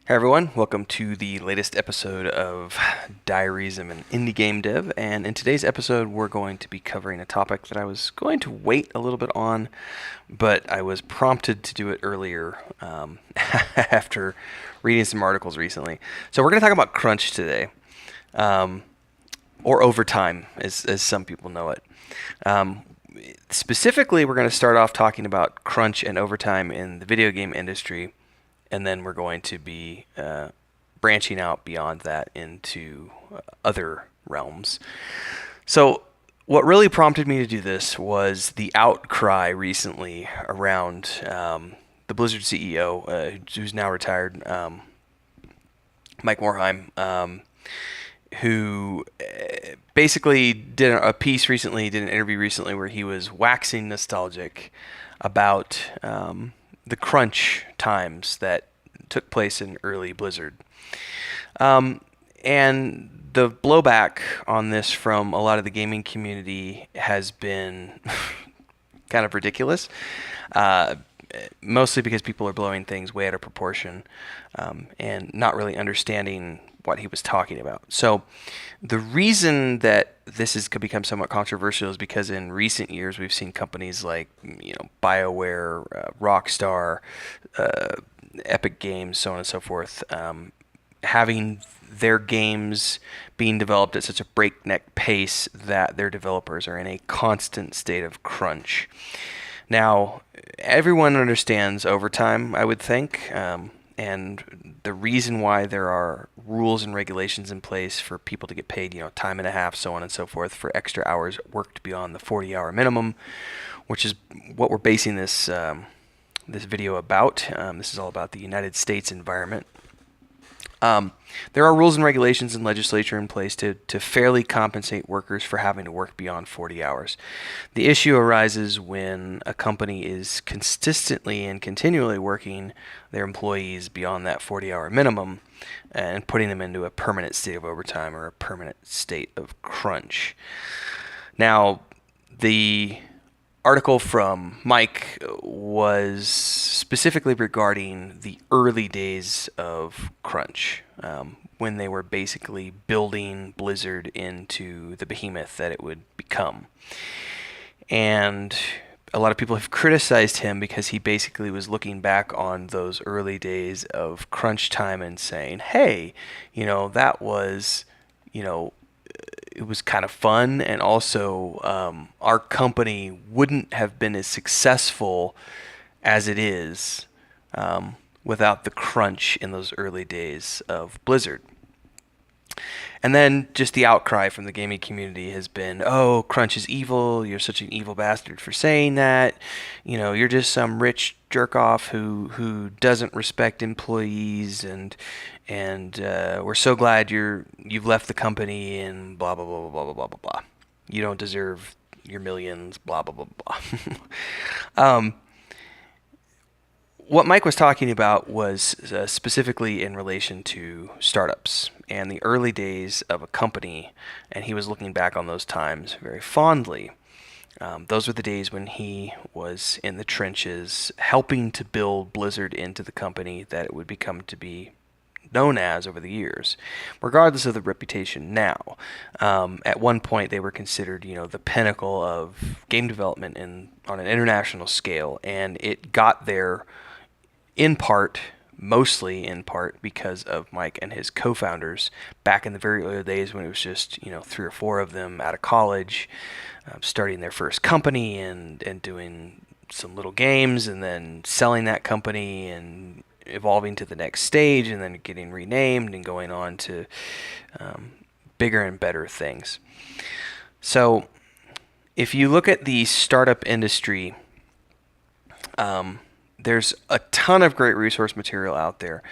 Hey everyone, welcome to the latest episode of Diaries of an Indie Game Dev. And in today's episode, we're going to be covering a topic that I was going to wait a little bit on, but I was prompted to do it earlier after reading some articles recently. So we're going to talk about crunch today, or overtime, as some people know it. Specifically, we're going to start off talking about crunch and overtime in the video game industry, and then we're going to be branching out beyond that into other realms. So, what really prompted me to do this was the outcry recently around the Blizzard CEO, who's now retired, Mike Morhaime, who basically did a piece recently, did an interview recently where he was waxing nostalgic about the crunch times that took place in early Blizzard. And the blowback on this from a lot of the gaming community has been kind of ridiculous, mostly because people are blowing things way out of proportion and not really understanding what he was talking about. So the reason that this has become somewhat controversial is because in recent years we've seen companies like BioWare, Rockstar, Epic Games, so on and so forth, having their games being developed at such a breakneck pace that their developers are in a constant state of crunch. Now, everyone understands overtime, I would think, and the reason why there are rules and regulations in place for people to get paid, time and a half, so on and so forth, for extra hours worked beyond the 40-hour minimum, which is what we're basing this this video about. This is all about the United States environment. There are rules and regulations and legislature in place to fairly compensate workers for having to work beyond 40 hours. The issue arises when a company is consistently and continually working their employees beyond that 40-hour minimum and putting them into a permanent state of overtime or a permanent state of crunch. Now, the article from Mike was specifically regarding the early days of crunch, when they were basically building Blizzard into the behemoth that it would become. And a lot of people have criticized him because he basically was looking back on those early days of crunch time and saying, hey, that was, it was kind of fun, and also our company wouldn't have been as successful as it is without the crunch in those early days of Blizzard. And then just the outcry from the gaming community has been, oh, crunch is evil, you're such an evil bastard for saying that, you're just some rich jerk-off who doesn't respect employees, and we're so glad you've left the company, and blah, blah, blah, blah, blah, blah, blah, blah. You don't deserve your millions, blah, blah, blah, blah. What Mike was talking about was specifically in relation to startups and the early days of a company, and he was looking back on those times very fondly. Those were the days when he was in the trenches helping to build Blizzard into the company that it would become to be known as over the years, regardless of the reputation now. At one point, they were considered, the pinnacle of game development on an international scale, and it got there mostly in part because of Mike and his co-founders back in the very early days when it was just, 3 or 4 of them out of college, starting their first company and doing some little games, and then selling that company and evolving to the next stage, and then getting renamed and going on to bigger and better things. So if you look at the startup industry, there's a ton of great resource material out there,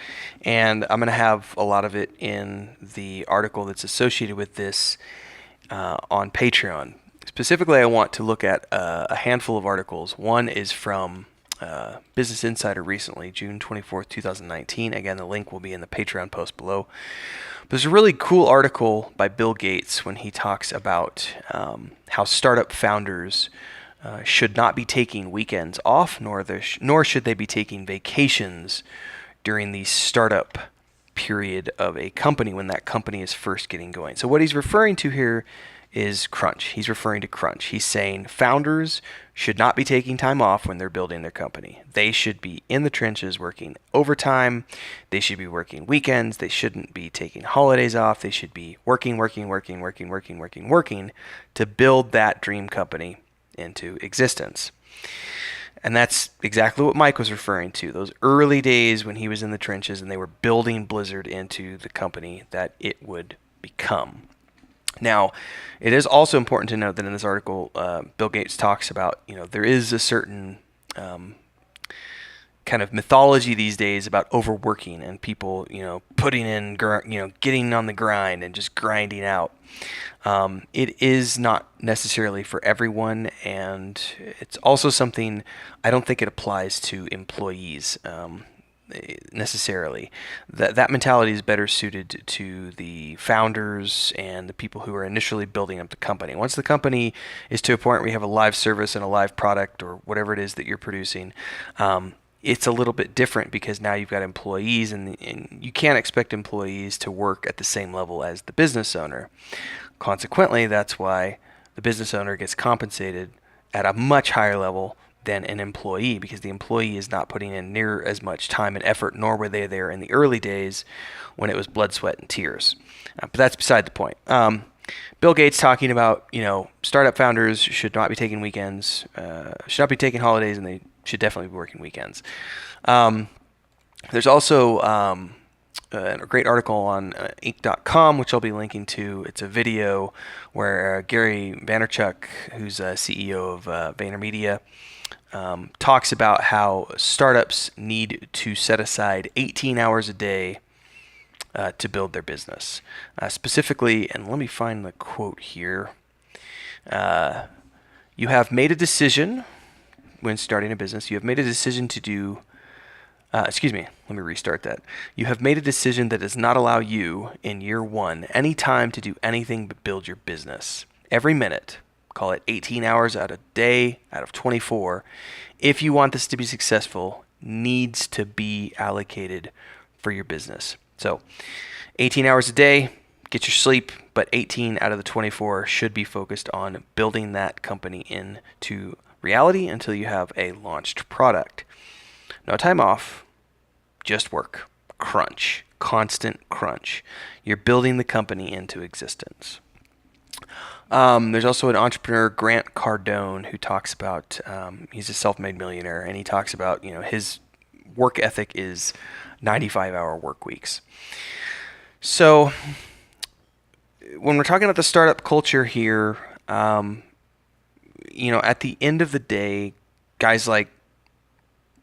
and I'm going to have a lot of it in the article that's associated with this on Patreon. Specifically, I want to look at a handful of articles. One is from Business Insider recently, June 24th, 2019. Again, the link will be in the Patreon post below. But there's a really cool article by Bill Gates when he talks about how startup founders should not be taking weekends off, nor should they be taking vacations during the startup period of a company when that company is first getting going. So what he's referring to here is crunch. He's referring to crunch. He's saying founders should not be taking time off when they're building their company. They should be in the trenches working overtime. They should be working weekends. They shouldn't be taking holidays off. They should be working to build that dream company into existence. And that's exactly what Mike was referring to. Those early days when he was in the trenches and they were building Blizzard into the company that it would become. Now, it is also important to note that in this article, Bill Gates talks about, there is a certain kind of mythology these days about overworking and people, putting in, getting on the grind and just grinding out. It is not necessarily for everyone, and it's also something I don't think it applies to employees necessarily. That mentality is better suited to the founders and the people who are initially building up the company. Once the company is to a point where you have a live service and a live product or whatever it is that you're producing, it's a little bit different because now you've got employees, and you can't expect employees to work at the same level as the business owner. Consequently, that's why the business owner gets compensated at a much higher level than an employee, because the employee is not putting in near as much time and effort, nor were they there in the early days when it was blood, sweat, and tears. But that's beside the point. Bill Gates talking about, startup founders should not be taking weekends, should not be taking holidays, and they should definitely be working weekends. There's also a great article on Inc.com, which I'll be linking to. It's a video where Gary Vaynerchuk, who's CEO of VaynerMedia, talks about how startups need to set aside 18 hours a day to build their business. Specifically, and let me find the quote here, you have made a decision when starting a business. You have made a decision to do, let me restart that. You have made a decision that does not allow you, in year one, any time to do anything but build your business. Every minute, call it 18 hours out of day, out of 24, if you want this to be successful, needs to be allocated for your business. So 18 hours a day, get your sleep, but 18 out of the 24 should be focused on building that company into reality until you have a launched product. No time off, just work. Crunch, constant crunch. You're building the company into existence. There's also an entrepreneur, Grant Cardone, who talks about, he's a self-made millionaire, and he talks about, his work ethic is 95-hour work weeks. So when we're talking about the startup culture here, at the end of the day, guys like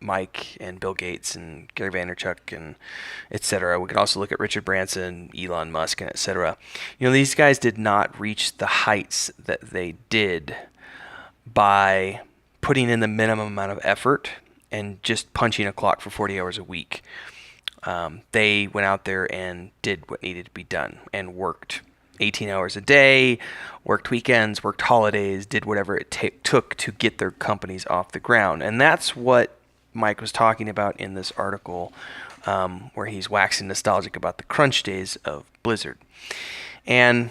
Mike and Bill Gates and Gary Vaynerchuk and etc. We could also look at Richard Branson, Elon Musk, and etc. These guys did not reach the heights that they did by putting in the minimum amount of effort and just punching a clock for 40 hours a week. They went out there and did what needed to be done and worked 18 hours a day, worked weekends, worked holidays, did whatever it took to get their companies off the ground. And that's what Mike was talking about in this article, where he's waxing nostalgic about the crunch days of Blizzard. And,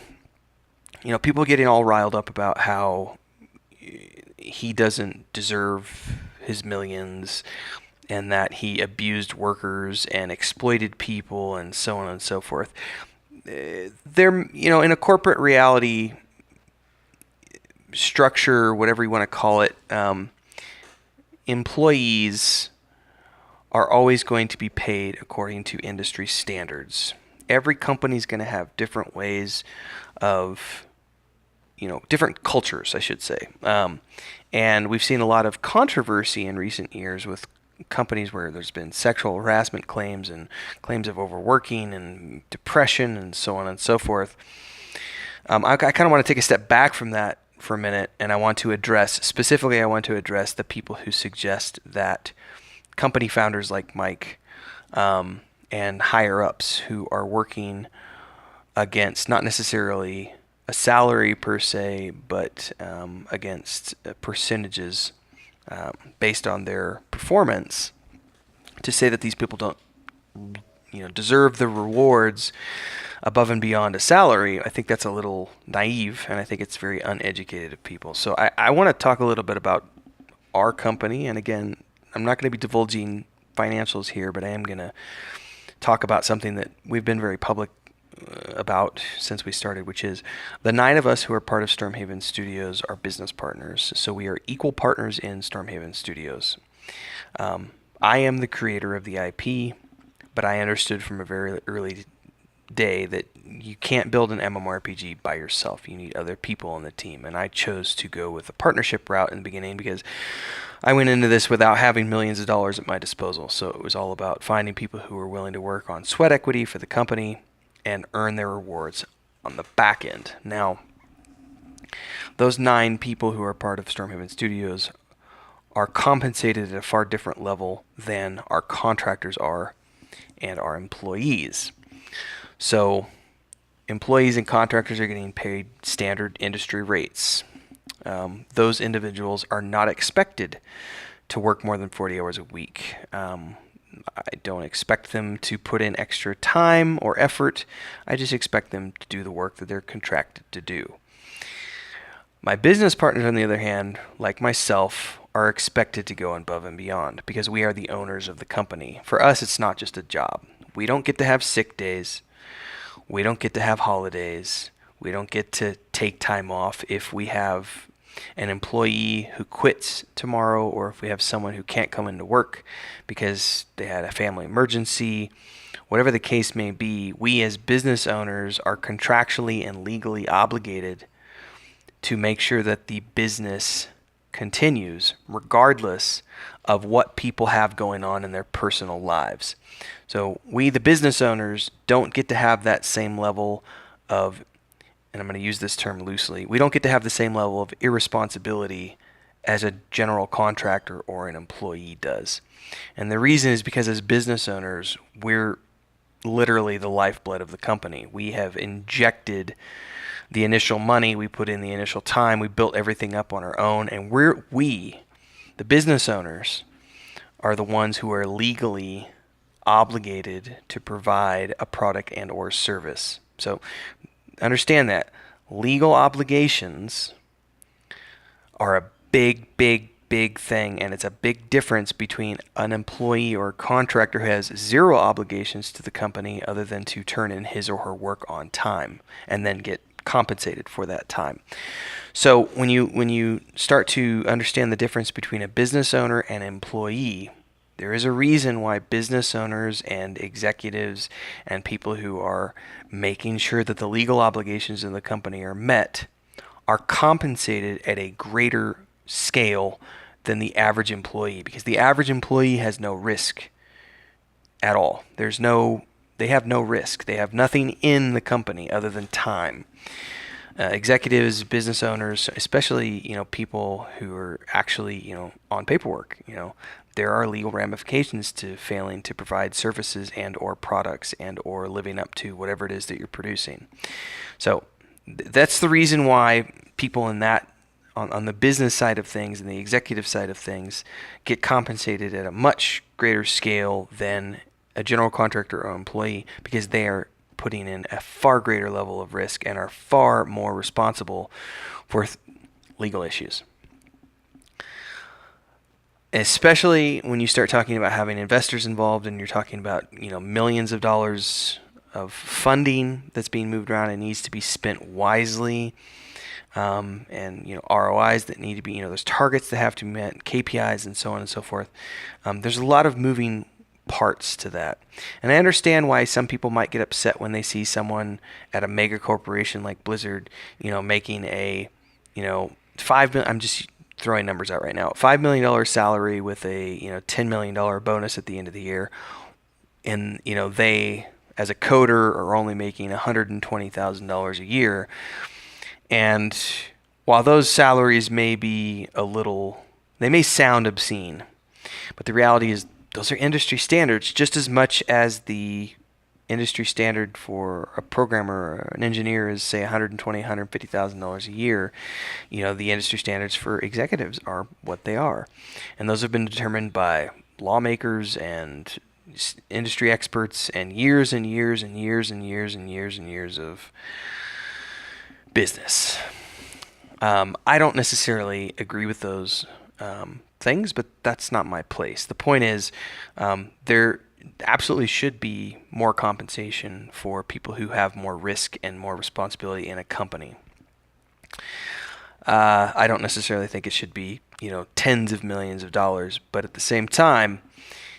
people getting all riled up about how he doesn't deserve his millions and that he abused workers and exploited people and so on and so forth. They're, in a corporate reality structure, whatever you want to call it, employees are always going to be paid according to industry standards. Every company is going to have different ways of, different cultures, I should say. And we've seen a lot of controversy in recent years with companies where there's been sexual harassment claims and claims of overworking and depression and so on and so forth. I kind of want to take a step back from that for a minute, and I want to address the people who suggest that company founders like Mike and higher-ups who are working against not necessarily a salary per se, but against percentages based on their performance, to say that these people don't deserve the rewards above and beyond a salary, I think that's a little naive, and I think it's very uneducated of people. So I want to talk a little bit about our company, and again, I'm not going to be divulging financials here, but I am going to talk about something that we've been very public about since we started, which is the 9 of us who are part of Stormhaven Studios are business partners. So we are equal partners in Stormhaven Studios. I am the creator of the IP, but I understood from a very early day that you can't build an MMORPG by yourself. You need other people on the team, and I chose to go with the partnership route in the beginning because I went into this without having millions of dollars at my disposal. So it was all about finding people who were willing to work on sweat equity for the company and earn their rewards on the back end. Now, those 9 people who are part of Stormhaven Studios are compensated at a far different level than our contractors are and our employees. So employees and contractors are getting paid standard industry rates. Those individuals are not expected to work more than 40 hours a week. I don't expect them to put in extra time or effort. I just expect them to do the work that they're contracted to do. My business partners, on the other hand, like myself, are expected to go above and beyond because we are the owners of the company. For us, it's not just a job. We don't get to have sick days. We don't get to have holidays. We don't get to take time off if we have an employee who quits tomorrow, or if we have someone who can't come into work because they had a family emergency. Whatever the case may be, we as business owners are contractually and legally obligated to make sure that the business continues regardless of what people have going on in their personal lives. So we, the business owners, don't get to have that same level of, and I'm going to use this term loosely, we don't get to have the same level of irresponsibility as a general contractor or an employee does. And the reason is because as business owners, we're literally the lifeblood of the company. We have injected the initial money, we put in the initial time, we built everything up on our own, and we, the business owners, are the ones who are legally obligated to provide a product and or service. So understand that legal obligations are a big thing, and it's a big difference between an employee or contractor who has 0 obligations to the company other than to turn in his or her work on time and then get compensated for that time. So when you start to understand the difference between a business owner and employee, there is a reason why business owners and executives and people who are making sure that the legal obligations of the company are met are compensated at a greater scale than the average employee, because the average employee has no risk at all. They have no risk. They have nothing in the company other than time. Executives, business owners, especially people who are actually on paperwork, there are legal ramifications to failing to provide services and or products and or living up to whatever it is that you're producing. So that's the reason why people in that on the business side of things and the executive side of things get compensated at a much greater scale than a general contractor or employee, because they are putting in a far greater level of risk and are far more responsible for legal issues. Especially when you start talking about having investors involved and you're talking about millions of dollars of funding that's being moved around and needs to be spent wisely, and ROIs that need to be, there's targets that have to be met, KPIs and so on and so forth. There's a lot of moving parts to that. And I understand why some people might get upset when they see someone at a mega corporation like Blizzard, making a, I'm just throwing numbers out right now, $5 million salary with a, $10 million bonus at the end of the year. And, they, as a coder, are only making $120,000 a year. And while those salaries may be they may sound obscene, but the reality is those are industry standards just as much as the industry standard for a programmer or an engineer is, say, $120,000, $150,000 a year. The industry standards for executives are what they are. And those have been determined by lawmakers and industry experts and years and years and years and years and years and years of business. I don't necessarily agree with those things, but that's not my place. The point is, there absolutely should be more compensation for people who have more risk and more responsibility in a company. I don't necessarily think it should be, tens of millions of dollars, but at the same time,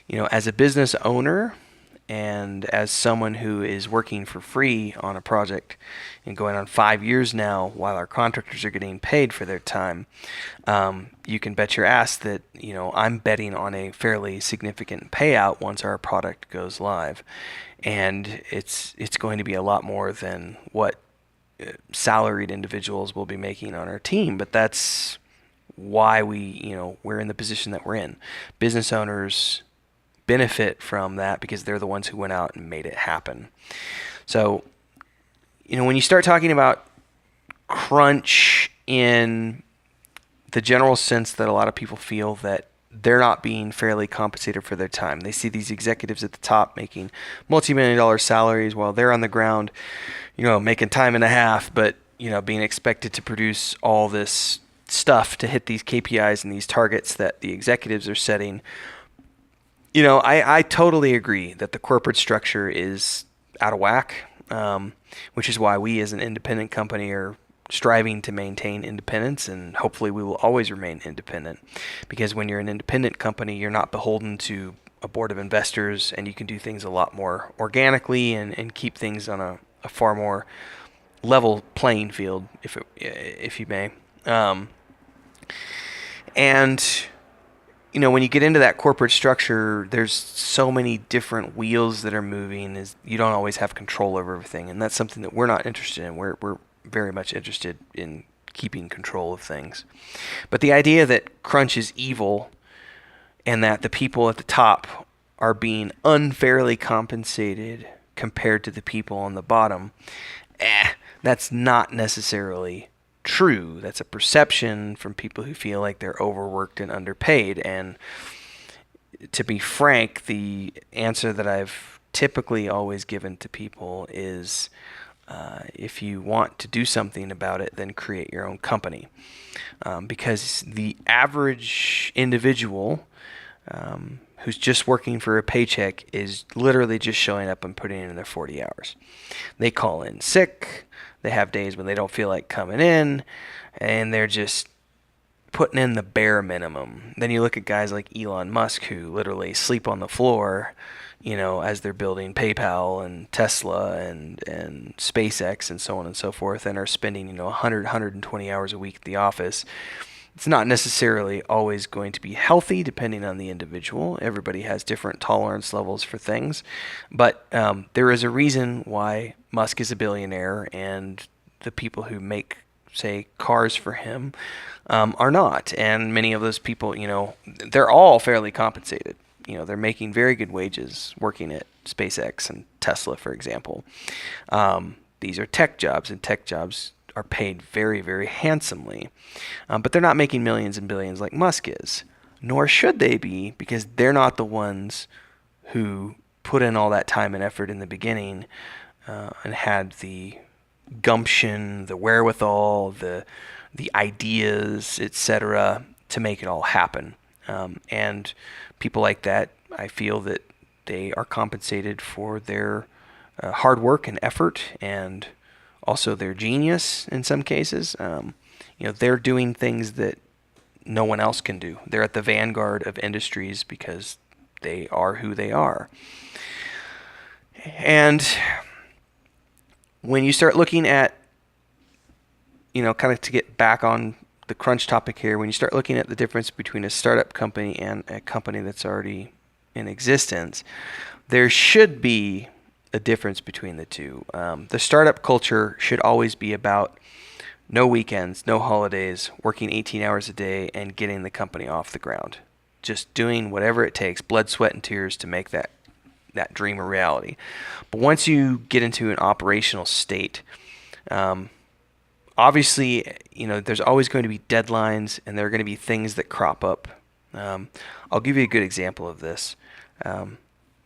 as a business owner and as someone who is working for free on a project and going on 5 years now while our contractors are getting paid for their time, you can bet your ass that, I'm betting on a fairly significant payout once our product goes live. And it's going to be a lot more than what salaried individuals will be making on our team, but that's why we're in the position that we're in. Business owners benefit from that because they're the ones who went out and made it happen. So, when you start talking about crunch in the general sense that a lot of people feel that they're not being fairly compensated for their time. They see these executives at the top making multi-million-dollar salaries while they're on the ground, making time and a half, but, being expected to produce all this stuff to hit these KPIs and these targets that the executives are setting. I totally agree that the corporate structure is out of whack, which is why we as an independent company are striving to maintain independence, and hopefully we will always remain independent. Because when you're an independent company, you're not beholden to a board of investors, and you can do things a lot more organically and keep things on a far more level playing field, if you may. And when you get into that corporate structure, there's so many different wheels that are moving. You don't always have control over everything, and that's something that we're not interested in. We're very much interested in keeping control of things. But the idea that crunch is evil and that the people at the top are being unfairly compensated compared to the people on the bottom, that's not necessarily true. That's a perception from people who feel like they're overworked and underpaid. And to be frank, the answer that I've typically always given to people is, if you want to do something about it, then create your own company. Because the average individual who's just working for a paycheck is literally just showing up and putting in their 40 hours. They call in sick. They have days when they don't feel like coming in, and they're just putting in the bare minimum. Then you look at guys like Elon Musk who literally sleep on the floor, as they're building PayPal and Tesla and SpaceX and so on and so forth, and are spending, 120 hours a week at the office. It's not necessarily always going to be healthy depending on the individual. Everybody has different tolerance levels for things. But there is a reason why Musk is a billionaire and the people who make, say, cars for him are not. And many of those people, they're all fairly compensated. They're making very good wages working at SpaceX and Tesla, for example. These are tech jobs, and tech jobs are paid very, very handsomely. But they're not making millions and billions like Musk is. Nor should they be, because they're not the ones who put in all that time and effort in the beginning and had the gumption, the wherewithal, the ideas, etc., to make it all happen. And people like that, I feel that they are compensated for their hard work and effort, and also their genius in some cases. They're doing things that no one else can do. They're at the vanguard of industries because they are who they are. And when you start looking at, kind of to get back on the crunch topic here, when you start looking at the difference between a startup company and a company that's already in existence, there should be a difference between the two. The startup culture should always be about no weekends, no holidays, working 18 hours a day and getting the company off the ground. Just doing whatever it takes, blood, sweat, and tears to make that dream a reality. But once you get into an operational state, obviously, there's always going to be deadlines, and there are going to be things that crop up. I'll give you a good example of this.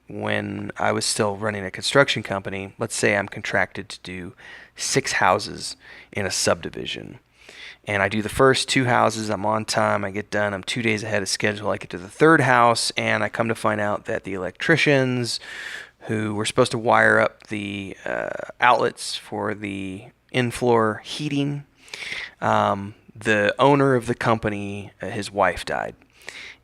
when I was still running a construction company. Let's say I'm contracted to do 6 houses in a subdivision. And I do the first 2 houses, I'm on time, I get done, I'm 2 days ahead of schedule. I get to the 3rd house, and I come to find out that the electricians who were supposed to wire up the outlets for the in-floor heating, the owner of the company, his wife died.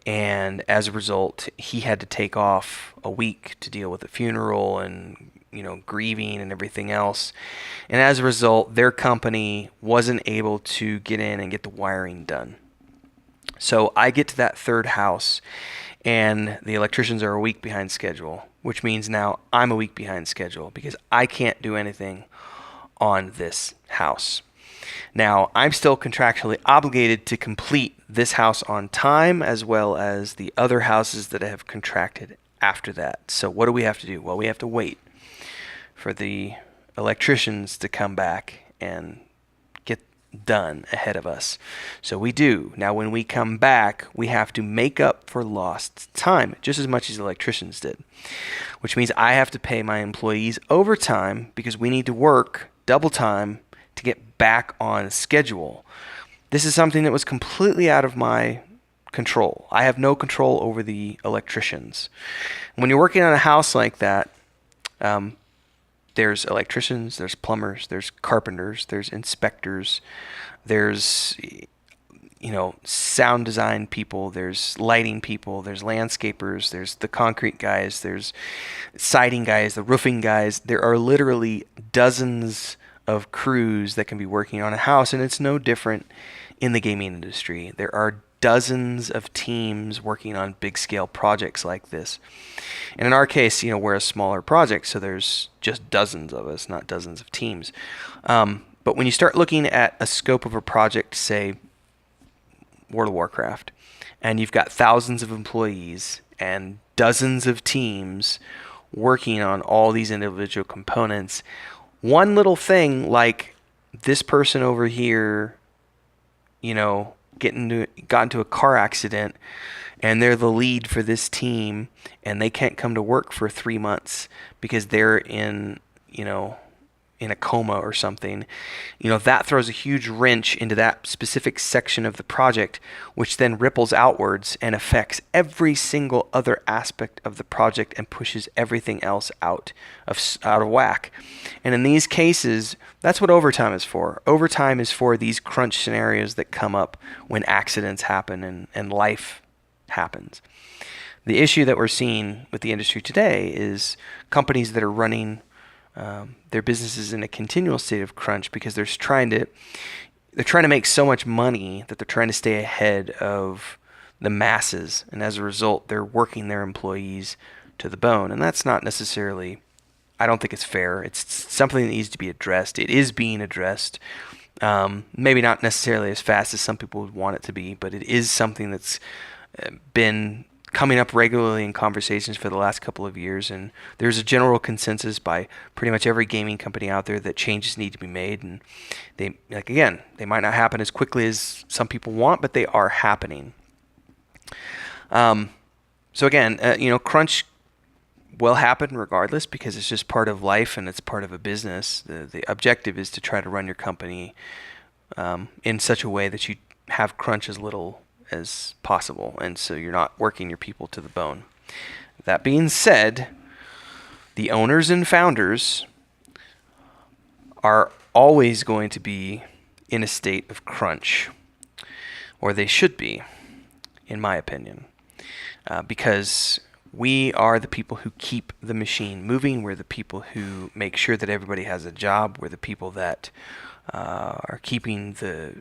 And as a result, he had to take off a week to deal with the funeral and grieving and everything else. And as a result, their company wasn't able to get in and get the wiring done. So I get to that 3rd house, and the electricians are a week behind schedule, which means now I'm a week behind schedule because I can't do anything on this house. Now, I'm still contractually obligated to complete this house on time, as well as the other houses that I have contracted after that. So what do we have to do? Well, we have to wait for the electricians to come back and get done ahead of us. So we do. Now, when we come back, we have to make up for lost time, just as much as the electricians did, which means I have to pay my employees overtime because we need to work double time to get back on schedule. This is something that was completely out of my control. I have no control over the electricians. When you're working on a house like that, there's electricians, there's plumbers, there's carpenters, there's inspectors, there's sound design people, there's lighting people, there's landscapers, there's the concrete guys, there's siding guys, the roofing guys. There are literally dozens of crews that can be working on a house, and it's no different in the gaming industry. There are dozens of teams working on big scale projects like this. And in our case, we're a smaller project, so there's just dozens of us, not dozens of teams. But when you start looking at a scope of a project, say World of Warcraft, and you've got thousands of employees and dozens of teams working on all these individual components, one little thing like this person over here, got into a car accident, and they're the lead for this team, and they can't come to work for 3 months because they're in a coma or something, that throws a huge wrench into that specific section of the project, which then ripples outwards and affects every single other aspect of the project and pushes everything else out of whack. And in these cases, that's what overtime is for. Overtime is for these crunch scenarios that come up when accidents happen and life happens. The issue that we're seeing with the industry today is companies that are running their businesses in a continual state of crunch because they're trying to make so much money that they're trying to stay ahead of the masses, and as a result, they're working their employees to the bone. And that's not necessarily, I don't think it's fair. It's something that needs to be addressed. It is being addressed. Maybe not necessarily as fast as some people would want it to be, but it is something that's been coming up regularly in conversations for the last couple of years, and there's a general consensus by pretty much every gaming company out there that changes need to be made, and they might not happen as quickly as some people want, but they are happening. So again, crunch will happen regardless because it's just part of life and it's part of a business. The objective is to try to run your company in such a way that you have crunch as little as possible, and so you're not working your people to the bone. That being said, the owners and founders are always going to be in a state of crunch, or they should be, in my opinion, because we are the people who keep the machine moving. We're the people who make sure that everybody has a job. We're the people that are keeping the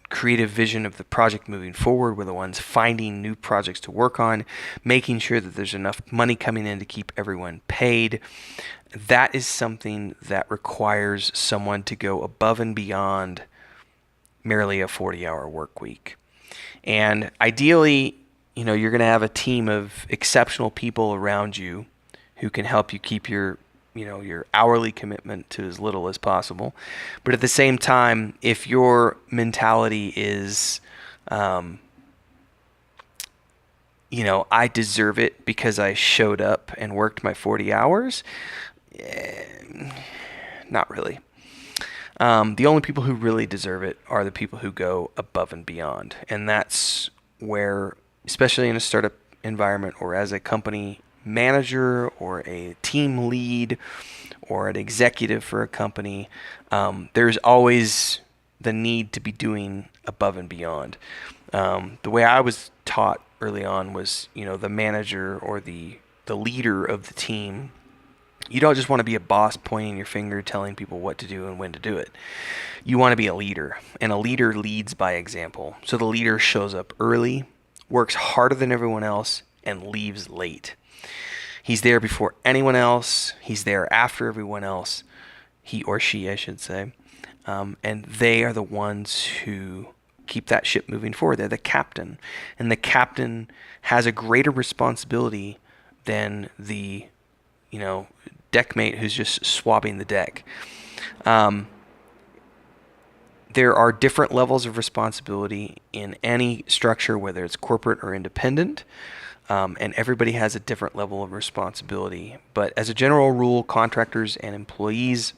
creative vision of the project moving forward. We're the ones finding new projects to work on, making sure that there's enough money coming in to keep everyone paid. That is something that requires someone to go above and beyond merely a 40-hour work week. And ideally, you're going to have a team of exceptional people around you who can help you keep your hourly commitment to as little as possible. But at the same time, if your mentality is I deserve it because I showed up and worked my 40 hours. Not really. The only people who really deserve it are the people who go above and beyond. And that's where, especially in a startup environment or as a company manager or a team lead or an executive for a company, there's always the need to be doing above and beyond. The way I was taught early on was, the manager or the leader of the team. You don't just want to be a boss pointing your finger, telling people what to do and when to do it. You want to be a leader, and a leader leads by example. So the leader shows up early, works harder than everyone else, and leaves late. He's there before anyone else. He's there after everyone else. He or she, I should say. And they are the ones who keep that ship moving forward. They're the captain. And the captain has a greater responsibility than the, deckmate who's just swabbing the deck. There are different levels of responsibility in any structure, whether it's corporate or independent. And everybody has a different level of responsibility. But as a general rule, contractors and employees,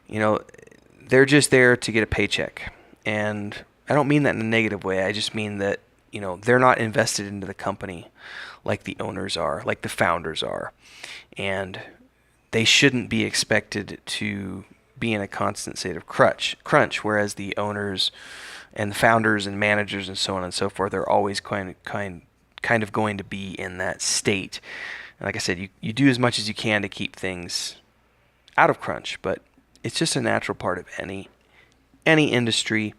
they're just there to get a paycheck. And I don't mean that in a negative way. I just mean that, they're not invested into the company like the owners are, like the founders are. And they shouldn't be expected to be in a constant state of crunch, whereas the owners and the founders and managers and so on and so forth are always kind of going to be in that state. And like I said, you do as much as you can to keep things out of crunch, but it's just a natural part of any industry.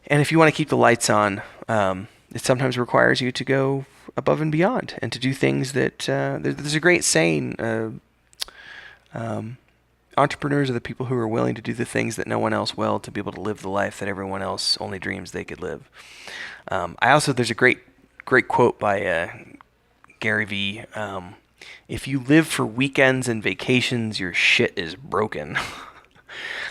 And if you want to keep the lights on, it sometimes requires you to go above and beyond and to do things that there's a great saying, entrepreneurs are the people who are willing to do the things that no one else will to be able to live the life that everyone else only dreams they could live. There's a great quote by Gary Vee. If you live for weekends and vacations, your shit is broken.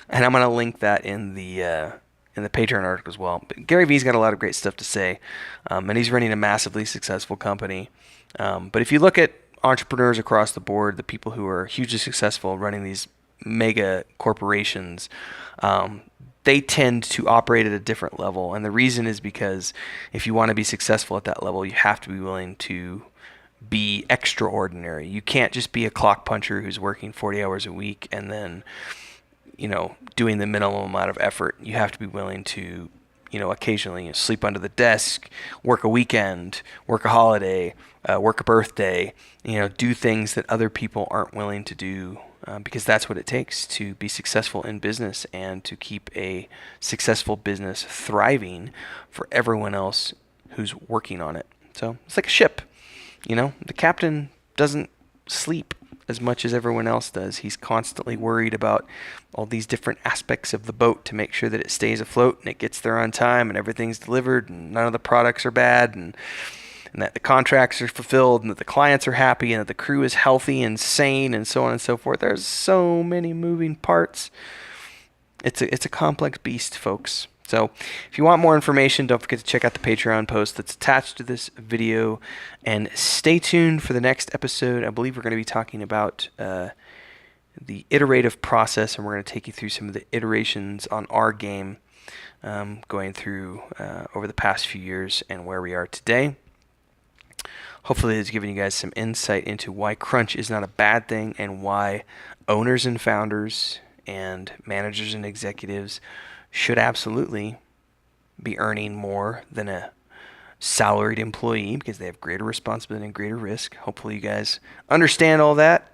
And I'm going to link that in the Patreon article as well. But Gary Vee's got a lot of great stuff to say, and he's running a massively successful company. But if you look at entrepreneurs across the board, the people who are hugely successful running these mega corporations, they tend to operate at a different level. And the reason is because if you want to be successful at that level, you have to be willing to be extraordinary. You can't just be a clock puncher who's working 40 hours a week and then doing the minimum amount of effort. You have to be willing to, occasionally sleep under the desk, work a weekend, work a holiday, work a birthday, do things that other people aren't willing to do, because that's what it takes to be successful in business and to keep a successful business thriving for everyone else who's working on it. So it's like a ship, the captain doesn't sleep as much as everyone else does. He's constantly worried about all these different aspects of the boat to make sure that it stays afloat and it gets there on time and everything's delivered and none of the products are bad and that the contracts are fulfilled and that the clients are happy and that the crew is healthy and sane and so on and so forth. There's so many moving parts. It's a complex beast, folks. So if you want more information, don't forget to check out the Patreon post that's attached to this video. And stay tuned for the next episode. I believe we're going to be talking about the iterative process, and we're going to take you through some of the iterations on our game going through over the past few years and where we are today. Hopefully it's given you guys some insight into why crunch is not a bad thing and why owners and founders and managers and executives should absolutely be earning more than a salaried employee because they have greater responsibility and greater risk. Hopefully you guys understand all that.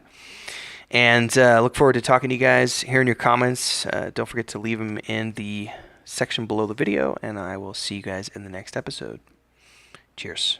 And look forward to talking to you guys, hearing your comments. Don't forget to leave them in the section below the video, and I will see you guys in the next episode. Cheers.